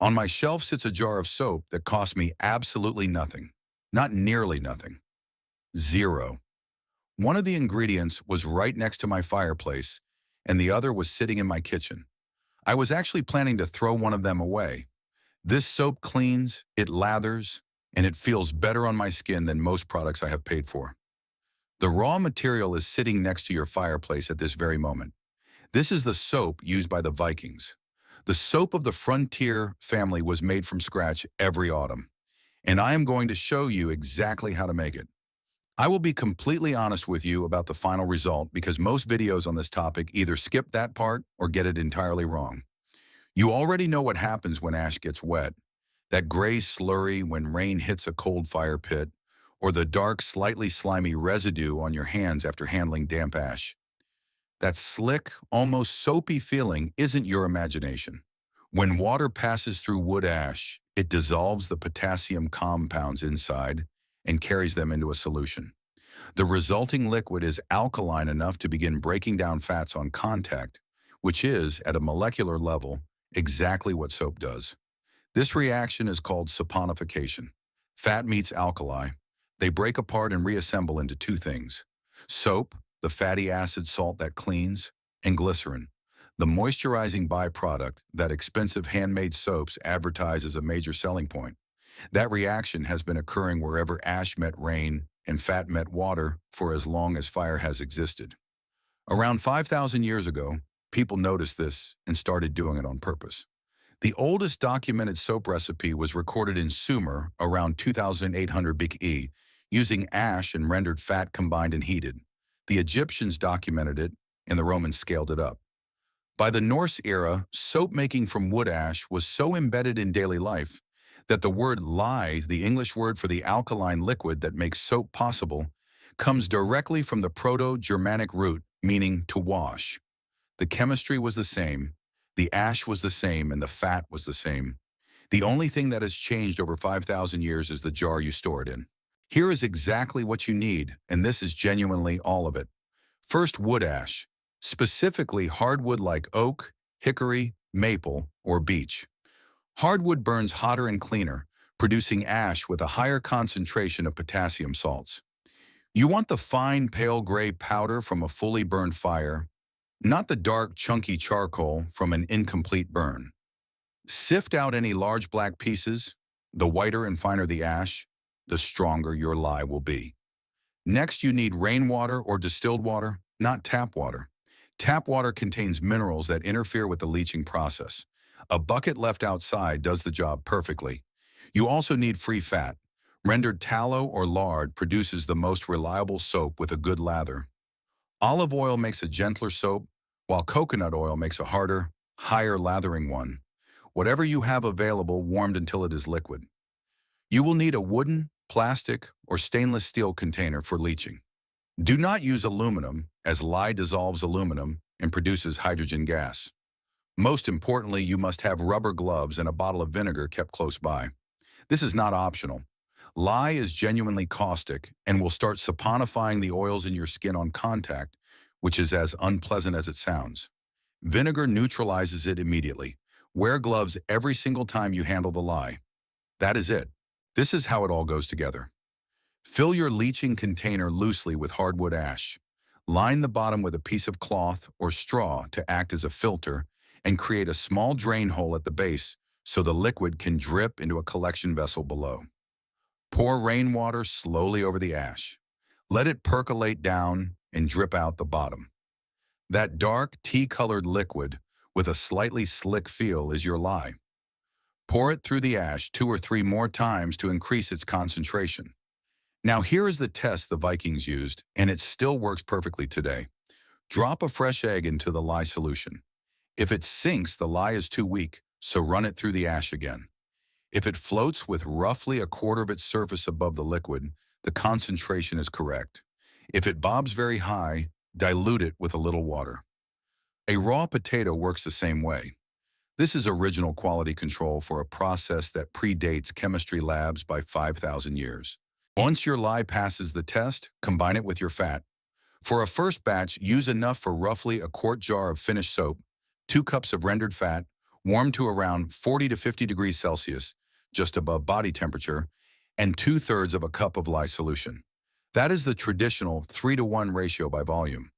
On my shelf sits a jar of soap that cost me absolutely nothing. Not nearly nothing. Zero. One of the ingredients was right next to my fireplace, and the other was sitting in my kitchen. I was actually planning to throw one of them away. This soap cleans, it lathers, and it feels better on my skin than most products I have paid for. The raw material is sitting next to your fireplace at this very moment. This is the soap used by the Vikings. The soap of the frontier family was made from scratch every autumn, and I am going to show you exactly how to make it. I will be completely honest with you about the final result because most videos on this topic either skip that part or get it entirely wrong. You already know what happens when ash gets wet. That gray slurry when rain hits a cold fire pit, or the dark, slightly slimy residue on your hands after handling damp ash. That slick, almost soapy feeling isn't your imagination. When water passes through wood ash, it dissolves the potassium compounds inside and carries them into a solution. The resulting liquid is alkaline enough to begin breaking down fats on contact, which is, at a molecular level, exactly what soap does. This reaction is called saponification. Fat meets alkali. They break apart and reassemble into two things: soap, the fatty acid salt that cleans, and glycerin, the moisturizing byproduct that expensive handmade soaps advertise as a major selling point. That reaction has been occurring wherever ash met rain and fat met water for as long as fire has existed. Around 5,000 years ago, people noticed this and started doing it on purpose. The oldest documented soap recipe was recorded in Sumer around 2800 BCE, using ash and rendered fat combined and heated. The Egyptians documented it, and the Romans scaled it up. By the Norse era, soap making from wood ash was so embedded in daily life that the word lye, the English word for the alkaline liquid that makes soap possible, comes directly from the Proto-Germanic root meaning to wash. The chemistry was the same, the ash was the same, and the fat was the same. The only thing that has changed over 5,000 years is the jar you store it in. Here is exactly what you need, and this is genuinely all of it. First, wood ash, specifically hardwood like oak, hickory, maple, or beech. Hardwood burns hotter and cleaner, producing ash with a higher concentration of potassium salts. You want the fine pale gray powder from a fully burned fire, not the dark chunky charcoal from an incomplete burn. Sift out any large black pieces. The whiter and finer the ash, the stronger your lye will be. Next, you need rainwater or distilled water, not tap water. Tap water contains minerals that interfere with the leaching process. A bucket left outside does the job perfectly. You also need free fat. Rendered tallow or lard produces the most reliable soap with a good lather. Olive oil makes a gentler soap, while coconut oil makes a harder, higher lathering one. Whatever you have available warmed until it is liquid. You will need a wooden, plastic, or stainless steel container for leaching. Do not use aluminum, as lye dissolves aluminum and produces hydrogen gas. Most importantly, you must have rubber gloves and a bottle of vinegar kept close by. This is not optional. Lye is genuinely caustic and will start saponifying the oils in your skin on contact, which is as unpleasant as it sounds. Vinegar neutralizes it immediately. Wear gloves every single time you handle the lye. That is it. This is how it all goes together. Fill your leaching container loosely with hardwood ash. Line the bottom with a piece of cloth or straw to act as a filter and create a small drain hole at the base so the liquid can drip into a collection vessel below. Pour rainwater slowly over the ash. Let it percolate down and drip out the bottom. That dark, tea-colored liquid with a slightly slick feel is your lye. Pour it through the ash 2 or 3 more times to increase its concentration. Now here is the test the Vikings used, and it still works perfectly today. Drop a fresh egg into the lye solution. If it sinks, the lye is too weak, so run it through the ash again. If it floats with roughly a quarter of its surface above the liquid, the concentration is correct. If it bobs very high, dilute it with a little water. A raw potato works the same way. This is original quality control for a process that predates chemistry labs by 5,000 years. Once your lye passes the test, combine it with your fat. For a first batch, use enough for roughly a quart jar of finished soap, 2 cups of rendered fat, Warm to around 40 to 50 degrees Celsius, just above body temperature, and 2/3 of a cup of lye solution. That is the traditional 3-to-1 ratio by volume.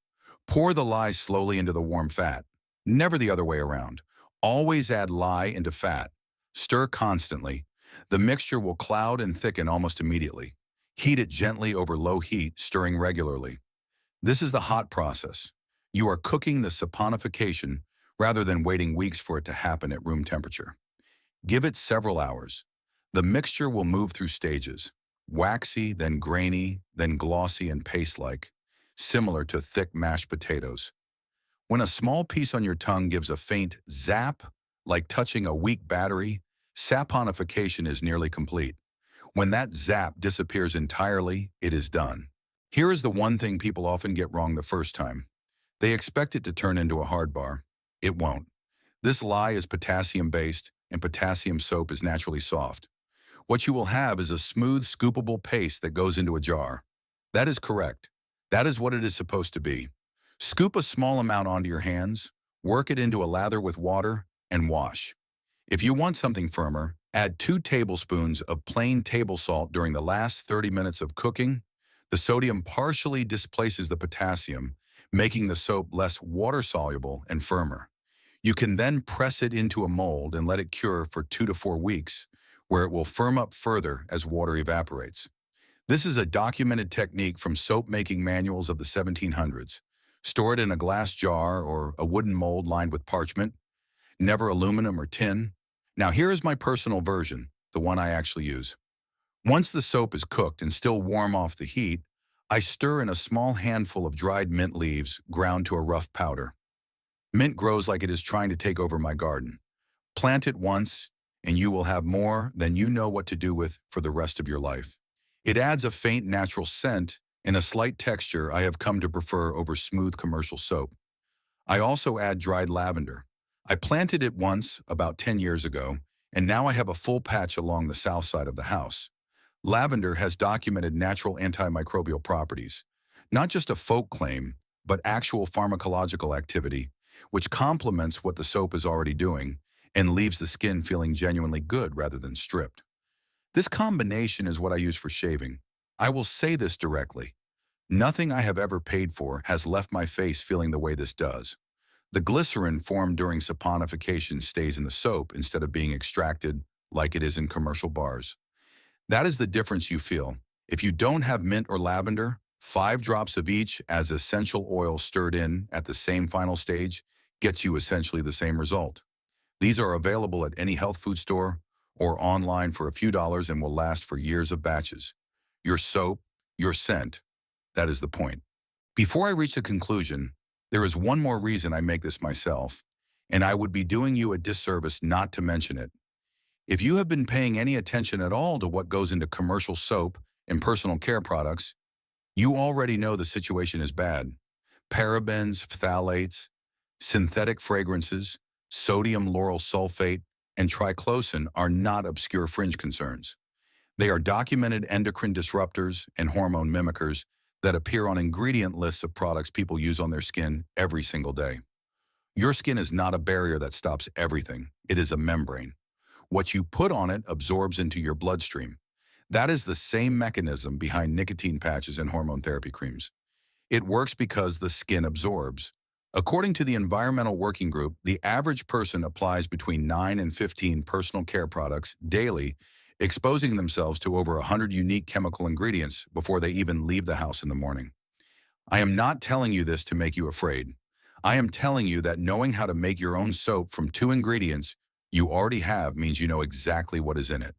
Pour the lye slowly into the warm fat. Never the other way around. Always add lye into fat. Stir constantly. The mixture will cloud and thicken almost immediately. Heat it gently over low heat, stirring regularly. This is the hot process. You are cooking the saponification rather than waiting weeks for it to happen at room temperature. Give it several hours. The mixture will move through stages: waxy, then grainy, then glossy and paste-like, similar to thick mashed potatoes. When a small piece on your tongue gives a faint zap, like touching a weak battery, saponification is nearly complete. When that zap disappears entirely, it is done. Here is the one thing people often get wrong the first time. They expect it to turn into a hard bar. It won't. This lye is potassium-based, and potassium soap is naturally soft. What you will have is a smooth, scoopable paste that goes into a jar. That is correct. That is what it is supposed to be. Scoop a small amount onto your hands, work it into a lather with water, and wash. If you want something firmer, add 2 tablespoons of plain table salt during the last 30 minutes of cooking. The sodium partially displaces the potassium, making the soap less water-soluble and firmer. You can then press it into a mold and let it cure for 2 to 4 weeks, where it will firm up further as water evaporates. This is a documented technique from soap-making manuals of the 1700s. Store it in a glass jar or a wooden mold lined with parchment, never aluminum or tin. Now here is my personal version, the one I actually use. Once the soap is cooked and still warm off the heat, I stir in a small handful of dried mint leaves ground to a rough powder. Mint grows like it is trying to take over my garden. Plant it once, and you will have more than you know what to do with for the rest of your life. It adds a faint natural scent and a slight texture I have come to prefer over smooth commercial soap. I also add dried lavender. I planted it once, about 10 years ago, and now I have a full patch along the south side of the house. Lavender has documented natural antimicrobial properties, not just a folk claim, but actual pharmacological activity, which complements what the soap is already doing and leaves the skin feeling genuinely good rather than stripped. This combination is what I use for shaving. I will say this directly. Nothing I have ever paid for has left my face feeling the way this does. The glycerin formed during saponification stays in the soap instead of being extracted like it is in commercial bars. That is the difference you feel. If you don't have mint or lavender, 5 drops of each as essential oil stirred in at the same final stage gets you essentially the same result. These are available at any health food store or online for a few dollars and will last for years of batches. Your soap, your scent. That is the point. Before I reach the conclusion, there is one more reason I make this myself, and I would be doing you a disservice not to mention it. If you have been paying any attention at all to what goes into commercial soap and personal care products, you already know the situation is bad. Parabens, phthalates, synthetic fragrances, sodium lauryl sulfate, and triclosan are not obscure fringe concerns. They are documented endocrine disruptors and hormone mimickers that appear on ingredient lists of products people use on their skin every single day. Your skin is not a barrier that stops everything. It is a membrane. What you put on it absorbs into your bloodstream. That is the same mechanism behind nicotine patches and hormone therapy creams. It works because the skin absorbs. According to the Environmental Working Group, the average person applies between 9 and 15 personal care products daily, exposing themselves to over 100 unique chemical ingredients before they even leave the house in the morning. I am not telling you this to make you afraid. I am telling you that knowing how to make your own soap from 2 ingredients you already have means you know exactly what is in it.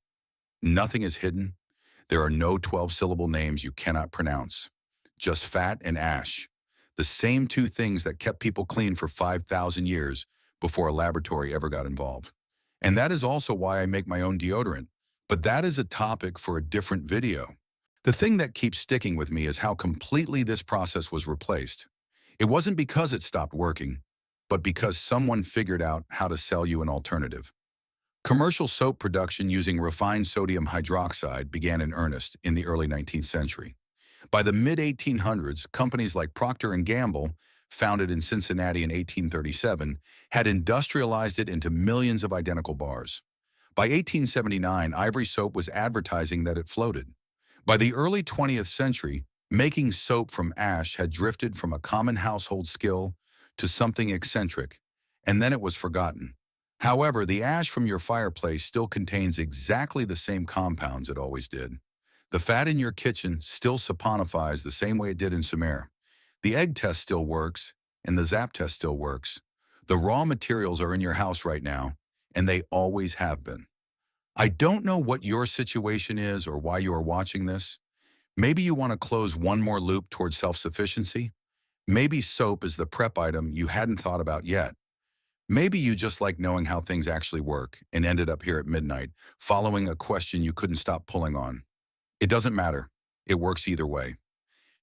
Nothing is hidden. There are no 12-syllable names you cannot pronounce. Just fat and ash. The same 2 things that kept people clean for 5,000 years before a laboratory ever got involved. And that is also why I make my own deodorant. But that is a topic for a different video. The thing that keeps sticking with me is how completely this process was replaced. It wasn't because it stopped working, but because someone figured out how to sell you an alternative. Commercial soap production using refined sodium hydroxide began in earnest in the early 19th century. By the mid-1800s, companies like Procter & Gamble founded in Cincinnati in 1837, had industrialized it into millions of identical bars. By 1879, ivory soap was advertising that it floated. By the early 20th century, making soap from ash had drifted from a common household skill to something eccentric, and then it was forgotten. However, the ash from your fireplace still contains exactly the same compounds it always did. The fat in your kitchen still saponifies the same way it did in Sumer. The egg test still works, and the zap test still works. The raw materials are in your house right now, and they always have been. I don't know what your situation is or why you are watching this. Maybe you want to close one more loop towards self-sufficiency. Maybe soap is the prep item you hadn't thought about yet. Maybe you just like knowing how things actually work and ended up here at midnight, following a question you couldn't stop pulling on. It doesn't matter. It works either way.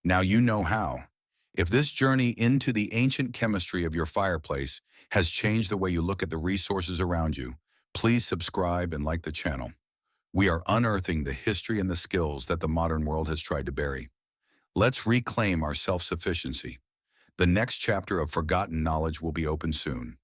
Now you know how. If this journey into the ancient chemistry of your fireplace has changed the way you look at the resources around you, please subscribe and like the channel. We are unearthing the history and the skills that the modern world has tried to bury. Let's reclaim our self-sufficiency. The next chapter of forgotten knowledge will be open soon.